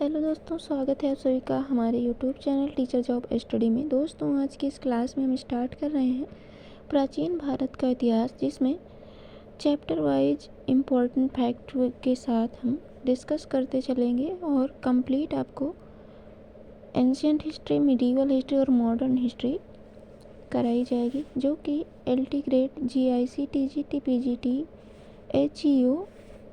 Hello दोस्तों, स्वागत है आप सभी का हमारे YouTube channel teacher job study में। दोस्तों, आज की इस क्लास में हम स्टार्ट कर रहे हैं प्राचीन भारत का इतिहास, जिसमें चैप्टर वाइज इम्पोर्टेंट फैक्ट के साथ हम डिस्कस करते चलेंगे और कंप्लीट आपको एंशियंट हिस्ट्री, मिडीवल हिस्ट्री और मॉडर्न हिस्ट्री कराई जाएगी, जो कि LT grade, GIC, TGT, PGT, HEO,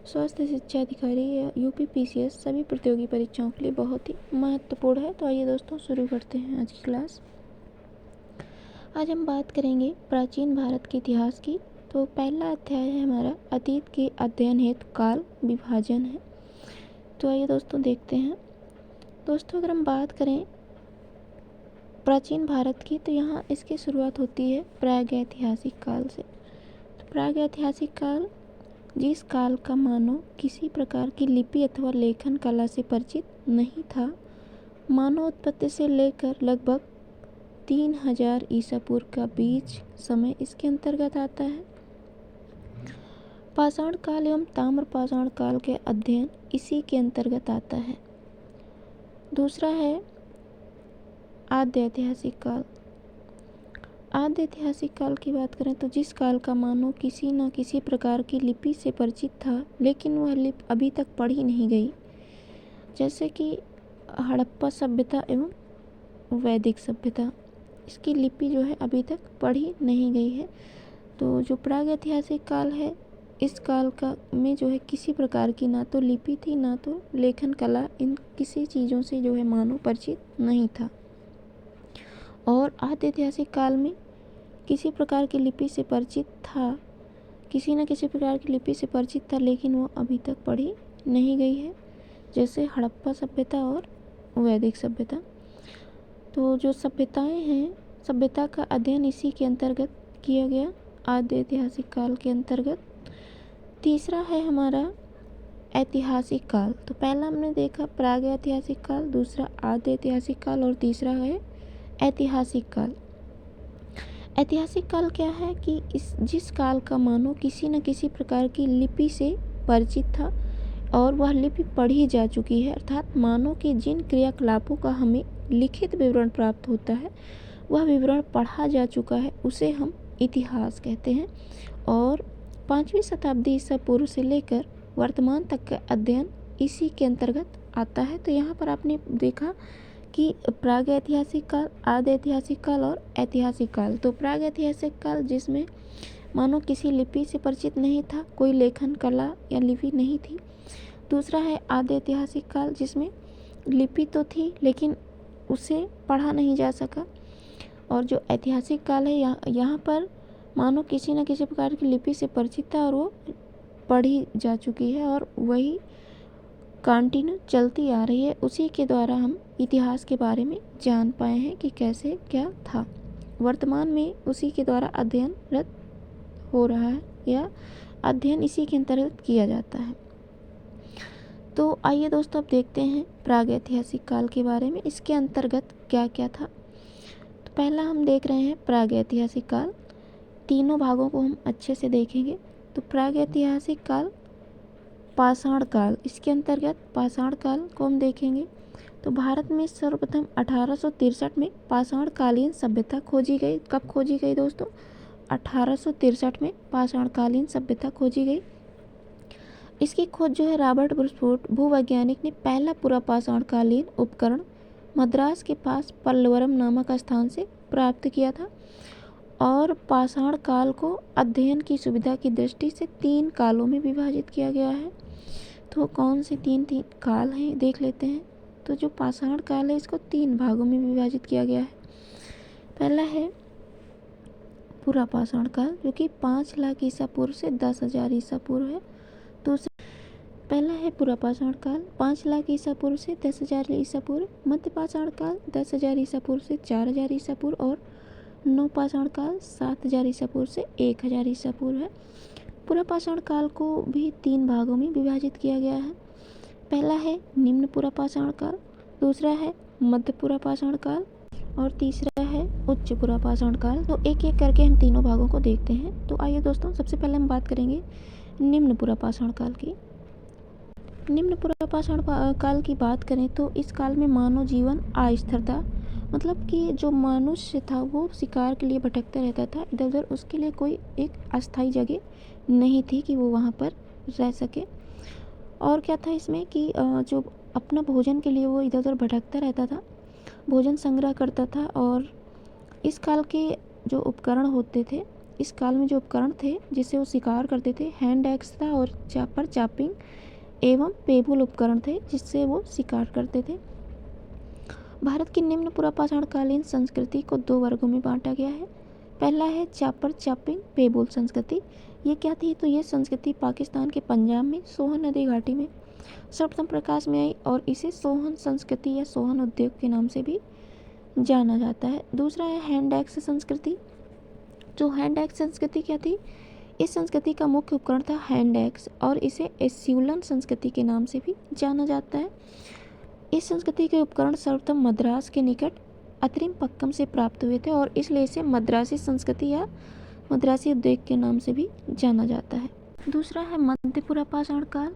स्वास्थ्य शिक्षा अधिकारी या UPPCS सभी प्रतियोगी परीक्षाओं के लिए बहुत ही महत्वपूर्ण है। तो आइए दोस्तों, शुरू करते हैं आज की क्लास। आज हम बात करेंगे प्राचीन भारत के इतिहास की। तो पहला अध्याय है हमारा अतीत के अध्ययन हेतु काल विभाजन है। तो आइए दोस्तों देखते हैं। दोस्तों, अगर हम बात करें प्राचीन भारत की, तो यहाँ इसकी शुरुआत होती है प्रागैतिहासिक काल से। तो प्रागैतिहासिक काल जिस काल का मानव किसी प्रकार की लिपि अथवा लेखन कला से परिचित नहीं था, मानव उत्पत्ति से लेकर लगभग 3000 ईसा पूर्व का बीच समय इसके अंतर्गत आता है। पाषाण काल एवं ताम्र पाषाण काल के अध्ययन इसी के अंतर्गत आता है। दूसरा है आद्य ऐतिहासिक काल। आद्य ऐतिहासिक काल की बात करें तो जिस काल का मानव किसी न किसी प्रकार की लिपि से परिचित था, लेकिन वह लिपि अभी तक पढ़ी नहीं गई, जैसे कि हड़प्पा सभ्यता एवं वैदिक सभ्यता, इसकी लिपि जो है अभी तक पढ़ी नहीं गई है। तो जो प्रागैतिहासिक काल है, इस काल का में जो है किसी प्रकार की ना तो लिपि थी, ना तो लेखन कला, इन किसी चीज़ों से जो है मानव परिचित नहीं था। और आद्य ऐतिहासिक काल में किसी प्रकार की लिपि से परिचित था, किसी न किसी प्रकार की लिपि से परिचित था, लेकिन वो अभी तक पढ़ी नहीं गई है, जैसे हड़प्पा सभ्यता और वैदिक सभ्यता। तो जो सभ्यताएं हैं, सभ्यता का अध्ययन इसी के अंतर्गत किया गया, आद्य ऐतिहासिक काल के अंतर्गत। तीसरा है हमारा ऐतिहासिक काल। तो पहला हमने देखा प्रागैतिहासिक काल, दूसरा आद्य ऐतिहासिक काल और तीसरा है ऐतिहासिक काल। ऐतिहासिक काल क्या है कि जिस काल का मानव किसी न किसी प्रकार की लिपि से परिचित था और वह लिपि पढ़ी जा चुकी है, अर्थात मानव के जिन क्रियाकलापों का हमें लिखित विवरण प्राप्त होता है, वह विवरण पढ़ा जा चुका है, उसे हम इतिहास कहते हैं। और 5वीं शताब्दी ईसा पूर्व से लेकर वर्तमान तक का अध्ययन इसी के अंतर्गत आता है। तो यहाँ पर आपने देखा कि प्रागैतिहासिक काल, आद्य ऐतिहासिक काल और ऐतिहासिक काल। तो प्रागैतिहासिक काल जिसमें मानो किसी लिपि से परिचित नहीं था, कोई लेखन कला या लिपि नहीं थी। दूसरा है आद्य ऐतिहासिक काल, जिसमें लिपि तो थी लेकिन उसे पढ़ा नहीं जा सका। और जो ऐतिहासिक काल है, यहाँ पर मानो किसी न किसी प्रकार की लिपि से परिचित था और वो पढ़ी जा चुकी है और वही कंटिन्यू चलती आ रही है। उसी के द्वारा हम इतिहास के बारे में जान पाए हैं कि कैसे क्या था। वर्तमान में उसी के द्वारा अध्ययनरत हो रहा है या अध्ययन इसी के अंतर्गत किया जाता है। तो आइए दोस्तों, अब देखते हैं प्रागैतिहासिक काल के बारे में, इसके अंतर्गत क्या क्या था। तो पहला हम देख रहे हैं प्रागैतिहासिक काल। तीनों भागों को हम अच्छे से देखेंगे। तो प्रागैतिहासिक काल, पाषाण काल, इसके अंतर्गत पाषाण काल को हम देखेंगे। तो भारत में सर्वप्रथम 1863 में पाषाण कालीन सभ्यता खोजी गई। कब खोजी गई दोस्तों? 1863 में पाषाण कालीन सभ्यता खोजी गई। इसकी खोज जो है रॉबर्ट ब्रूसफोर्ड भूवैज्ञानिक ने पहला पूरा पाषाण कालीन उपकरण मद्रास के पास पल्लवरम नामक स्थान से प्राप्त किया था। और पाषाण काल को अध्ययन की सुविधा की दृष्टि से 3 कालों में विभाजित किया गया है। तो कौन से तीन काल हैं देख लेते हैं। तो जो पाषाण काल है, इसको 3 भागों में विभाजित किया गया है। पहला है पूरा पाषाण काल, जो कि 5 लाख ईसा पूर्व से 10,000 ईसा पूर्व है। दूसरा, पहला है पूरा पाषाण काल 5 लाख ईसा पूर्व से 10,000 ईसा पूर्व। मध्य पाषाण काल 10,000 ईसा पूर्व से 4,000 ईसा पूर्व। और नवपाषाण काल 7,000 ईसा पूर्व से 1,000 ईसा पूर्व है। पूरा पाषाण काल को भी 3 भागों में विभाजित किया गया है। पहला है निम्न पूरा पाषाण काल, दूसरा है मध्य पूरा पाषाण काल और तीसरा है उच्च पूरा पाषाण काल। तो एक एक करके हम तीनों भागों को देखते हैं। तो आइए दोस्तों, सबसे पहले हम बात करेंगे निम्न पूरा पाषाण काल की। निम्न पुरापाषाण काल की बात करें तो इस काल में मानव जीवन अस्थिर था। मतलब कि जो मनुष्य था वो शिकार के लिए भटकता रहता था इधर उधर, उसके लिए कोई एक अस्थायी जगह नहीं थी कि वो वहाँ पर रह सके। और क्या था इसमें कि जो अपना भोजन के लिए वो इधर उधर भटकता रहता था, भोजन संग्रह करता था। और इस काल के जो उपकरण होते थे, इस काल में जो उपकरण थे जिससे वो शिकार करते थे, हैंड एक्स था और चापर चापिंग एवं पेबुल उपकरण थे जिससे वो शिकार करते थे। भारत की निम्न पुरापाषाणकालीन संस्कृति को दो वर्गों में बांटा गया है। पहला है चापर चापिंग पेबुल संस्कृति। ये क्या थी? तो ये संस्कृति पाकिस्तान के पंजाब में सोहन नदी घाटी में सर्वप्रथम प्रकाश में आई और इसे सोहन संस्कृति या सोहन उद्योग के नाम से भी जाना जाता है। दूसरा है हैंड एक्स संस्कृति। जो हैंड एक्स संस्कृति क्या थी? इस संस्कृति का मुख्य उपकरण था हैंड एक्स और इसे एस्यूलन संस्कृति के नाम से भी जाना जाता है। इस संस्कृति के उपकरण सर्वप्रथम मद्रास के निकट अतरिम पक्कम से प्राप्त हुए थे और इसलिए इसे मद्रासी संस्कृति या मद्रासी उद्योग के नाम से भी जाना जाता है। दूसरा है मध्य पुरापाषाण काल।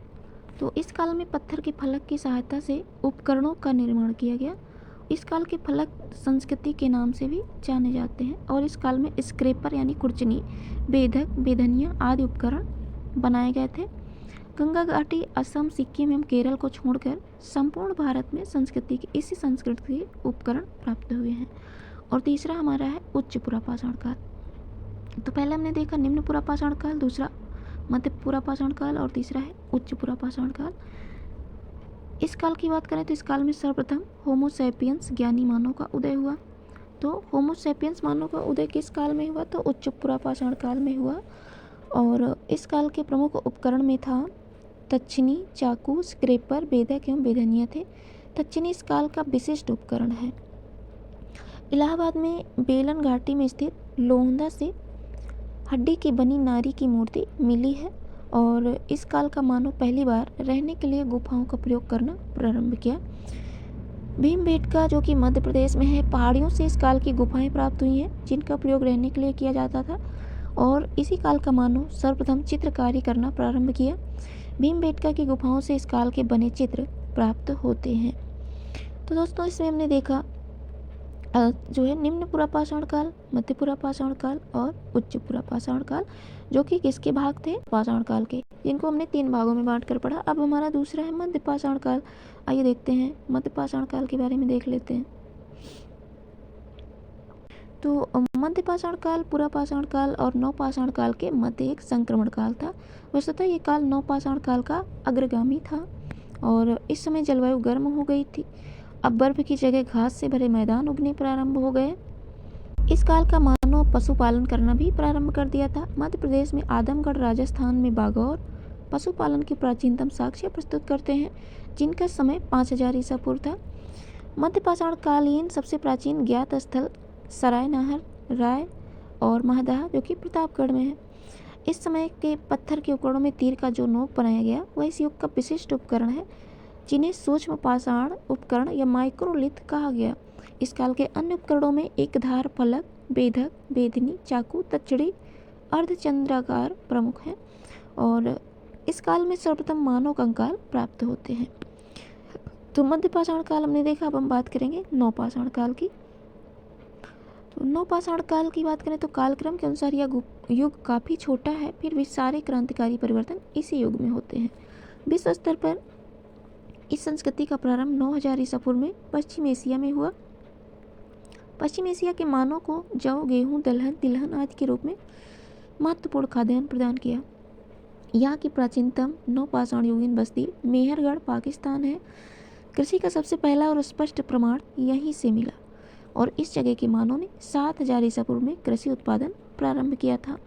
तो इस काल में पत्थर के फलक की सहायता से उपकरणों का निर्माण किया गया। इस काल के फलक संस्कृति के नाम से भी जाने जाते हैं और इस काल में स्क्रेपर यानी खुरचनी, बेधक, बेधनिया आदि उपकरण बनाए गए थे। गंगा घाटी, असम, सिक्किम एवं केरल को छोड़कर संपूर्ण भारत में इसी संस्कृति के उपकरण प्राप्त हुए हैं। और तीसरा हमारा है उच्च पुरापाषाण काल। तो पहले हमने देखा निम्न पुरापाषाण काल, दूसरा मध्य पुरापाषाण काल और तीसरा है उच्च पुरापाषाण काल। इस काल की बात करें तो इस काल में सर्वप्रथम होमो सैपियंस ज्ञानी मानव का उदय हुआ। तो होमो सैपियंस मानव का उदय किस काल में हुआ? तो उच्च पुरापाषाण काल में हुआ। और इस काल के प्रमुख उपकरण में था तक्षनी, चाकू, स्क्रेपर, बेधक एवं बेधनिया थे। तक्षनी इस काल का विशिष्ट उपकरण है। इलाहाबाद में बेलन घाटी में स्थित लोहंदा से हड्डी की बनी नारी की मूर्ति मिली है और इस काल का मानव पहली बार रहने के लिए गुफाओं का प्रयोग करना प्रारंभ किया। भीमबेटका जो कि मध्य प्रदेश में है, पहाड़ियों से इस काल की गुफाएं प्राप्त हुई हैं जिनका प्रयोग रहने के लिए किया जाता था और इसी काल का मानव सर्वप्रथम चित्रकारी करना प्रारंभ किया। भीमबेटका की गुफाओं से इस काल के बने चित्र प्राप्त होते हैं। तो दोस्तों इसमें हमने देखा जो है निम्न पुरापाषाण काल, मध्य पुरापाषाण काल और उच्च पुरापाषाण काल, जो कि किसके भाग थे? पाषाण काल के, जिनको हमने 3 भागों में बांट कर पढ़ा। अब हमारा दूसरा है मध्य पाषाण काल। आइए देखते हैं मध्य पाषाण काल के बारे में देख लेते हैं। तो मध्य पाषाण काल पुरापाषाण काल और नवपाषाण काल के मध्य एक संक्रमण काल था। वस्तुतः ये काल नवपाषाण काल का अग्रगामी था और इस समय जलवायु गर्म हो गई थी। अब बर्फ की जगह घास से भरे मैदान उगने प्रारंभ हो गए। इस काल का मानव पशुपालन करना भी प्रारंभ कर दिया था। मध्य प्रदेश में आदमगढ़, राजस्थान में बागौर पशुपालन की प्राचीनतम साक्ष्य प्रस्तुत करते हैं जिनका समय 5000 ईसा पूर्व था। मध्य पाषाण कालीन सबसे प्राचीन ज्ञात स्थल सराय नाहर, राय और महदाह जो कि प्रतापगढ़ में है। इस समय के पत्थर के उपकरणों में तीर का जो नोक बनाया गया वह इस युग का विशिष्ट उपकरण है जिन्हें सूक्ष्म पाषाण उपकरण या माइक्रोलिथ कहा गया। इस काल के अन्य उपकरणों में एक धार फलक, बेधक, बेधनी, चाकू, तछड़ी, अर्धचंद्राकार प्रमुख हैं और इस काल में सर्वप्रथम मानव कंकाल प्राप्त होते हैं। तो मध्य पाषाण काल हमने देखा। अब हम बात करेंगे नवपाषाण काल की। तो नवपाषाण काल की बात करें तो कालक्रम के अनुसार यह युग काफ़ी छोटा है, फिर भी सारे क्रांतिकारी परिवर्तन इसी युग में होते हैं। विश्व स्तर पर इस संस्कृति का प्रारंभ 9000 ईसा पूर्व में पश्चिम एशिया में हुआ। पश्चिम एशिया के मानव को जौ, गेहूं, दलहन, तिलहन आदि के रूप में महत्वपूर्ण खाद्यान्न प्रदान किया। यहाँ की प्राचीनतम नवपाषाण युगीन बस्ती मेहरगढ़, पाकिस्तान है। कृषि का सबसे पहला और स्पष्ट प्रमाण यहीं से मिला और इस जगह के मानव ने 7000 ईसा पूर्व में कृषि उत्पादन प्रारंभ किया था।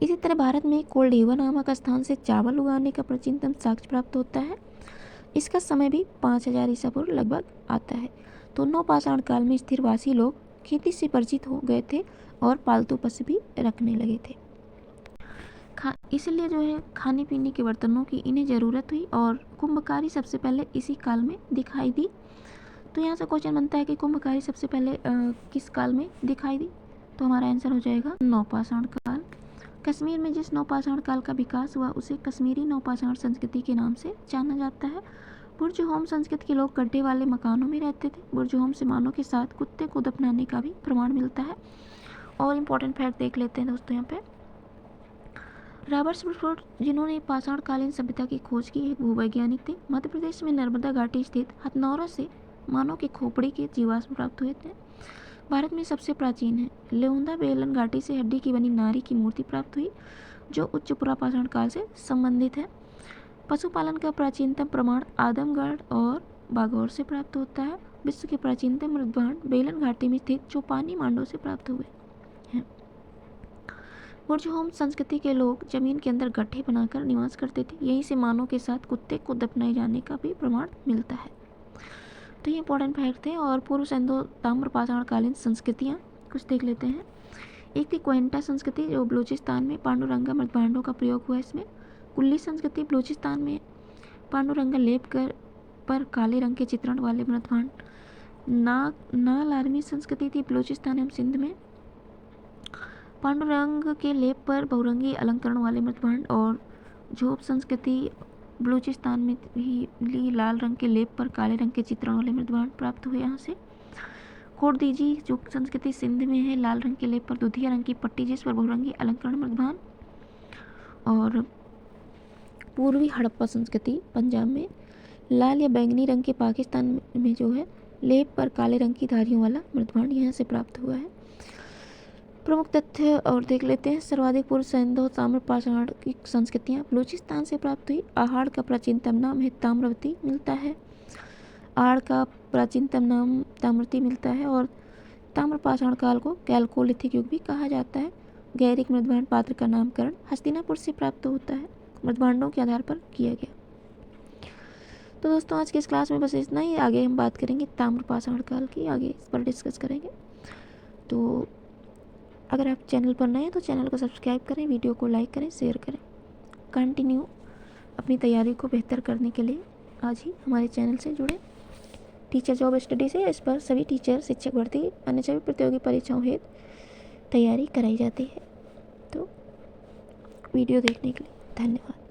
इसी तरह भारत में कोल्डेवा नामक स्थान से चावल उगाने का प्राचीनतम साक्ष्य प्राप्त होता है। इसका समय भी 5000 ईसा पूर्व लगभग आता है। तो नवपाषाण काल में स्थिरवासी लोग खेती से परिचित हो गए थे और पालतू पशु भी रखने लगे थे। इसलिए जो है खाने पीने के बर्तनों की इन्हें ज़रूरत हुई और कुंभकारी सबसे पहले इसी काल में दिखाई दी। तो यहाँ से क्वेश्चन बनता है कि कुंभकारी सबसे पहले किस काल में दिखाई दी? तो हमारा आंसर हो जाएगा नवपाषाण काल। कश्मीर में जिस नवपाषाण काल का विकास हुआ उसे कश्मीरी नवपाषाण संस्कृति के नाम से जाना जाता है। बुर्जहोम संस्कृति के लोग गड्ढे वाले मकानों में रहते थे। बुर्जहोम से मानव के साथ कुत्ते को दफनाने का भी प्रमाण मिलता है। और इम्पोर्टेंट फैक्ट देख लेते हैं दोस्तों यहाँ पे। रॉबर्ट वुडफोर्ड, जिन्होंने पाषाणकालीन सभ्यता की खोज की, एक भूवैज्ञानिक थे। मध्य प्रदेश में नर्मदा घाटी स्थित हथनौरा से मानव के खोपड़ी के जीवाश्म प्राप्त हुए थे। भारत में सबसे प्राचीन है। लेउंदा बेलन घाटी से हड्डी की बनी नारी की मूर्ति प्राप्त हुई, जो उच्च पुरापाषाण काल से संबंधित है। पशुपालन का प्राचीनतम प्रमाण आदमगढ़ और बागौर से प्राप्त होता है। विश्व के प्राचीनतम मृदभांड बेलन घाटी में स्थित चौपानी मांडो से प्राप्त हुए हैं। बुर्जहोम संस्कृति के लोग जमीन के अंदर गड्ढे बनाकर निवास करते थे। यहीं से मानव के साथ कुत्ते को दफनाए जाने का भी प्रमाण मिलता है। तो ये इंपॉर्टेंट फैक्ट थे। और पूर्व सिंधु ताम्रपाषाण कालीन संस्कृतियाँ कुछ देख लेते हैं। एक थी क्वेंटा संस्कृति, जो बलूचिस्तान में पांडुरंगा मृदभांडों का प्रयोग हुआ इसमें। कुल्ली संस्कृति, बलूचिस्तान में पांडुरंगा लेप पर काले रंग के चित्रण वाले मृदभांड। नाल आर्मी संस्कृति थी बलूचिस्तान एवं सिंध में, पांडुरंग के लेप पर बहुरंगी अलंकरण वाले मृदभांड। और झोप संस्कृति बलूचिस्तान में भी लाल रंग के लेप पर काले रंग के चित्रण वाले मृदभांड प्राप्त हुए यहाँ से। खोड़दीजी जो संस्कृति सिंध में है, लाल रंग के लेप पर दुधिया रंग की पट्टी जिस पर बहुरंगी अलंकरण मृदभांड। और पूर्वी हड़प्पा संस्कृति पंजाब में लाल या बैंगनी रंग के पाकिस्तान में जो है लेप पर काले रंग की धारियों वाला मृदभांड यहाँ से प्राप्त हुआ है। प्रमुख तथ्य और देख लेते हैं। सर्वाधिक पूर्व सिंधु ताम्रपाषाण की संस्कृतियाँ बलूचिस्तान से प्राप्त हुई। आहड़ का प्राचीनतम नाम है ताम्रवती मिलता है। आहड़ का प्राचीनतम नाम ताम्रवती मिलता है। और ताम्रपाषाण काल को कैल्कोलिथिक युग भी कहा जाता है। गैरिक मृदभांड पात्र का नामकरण हस्तिनापुर से प्राप्त होता है, मृदभांडों के आधार पर किया गया। तो दोस्तों आज की इस क्लास में बस इतना ही। आगे हम बात करेंगे ताम्रपाषाण काल की, आगे इस पर डिस्कस करेंगे। तो अगर आप चैनल पर नए हैं तो चैनल को सब्सक्राइब करें, वीडियो को लाइक करें, शेयर करें। कंटिन्यू अपनी तैयारी को बेहतर करने के लिए आज ही हमारे चैनल से जुड़ें। टीचर जॉब स्टडी से इस पर सभी टीचर, शिक्षक भर्ती, अन्य सभी प्रतियोगी परीक्षाओं हेतु तैयारी कराई जाती है। तो वीडियो देखने के लिए धन्यवाद।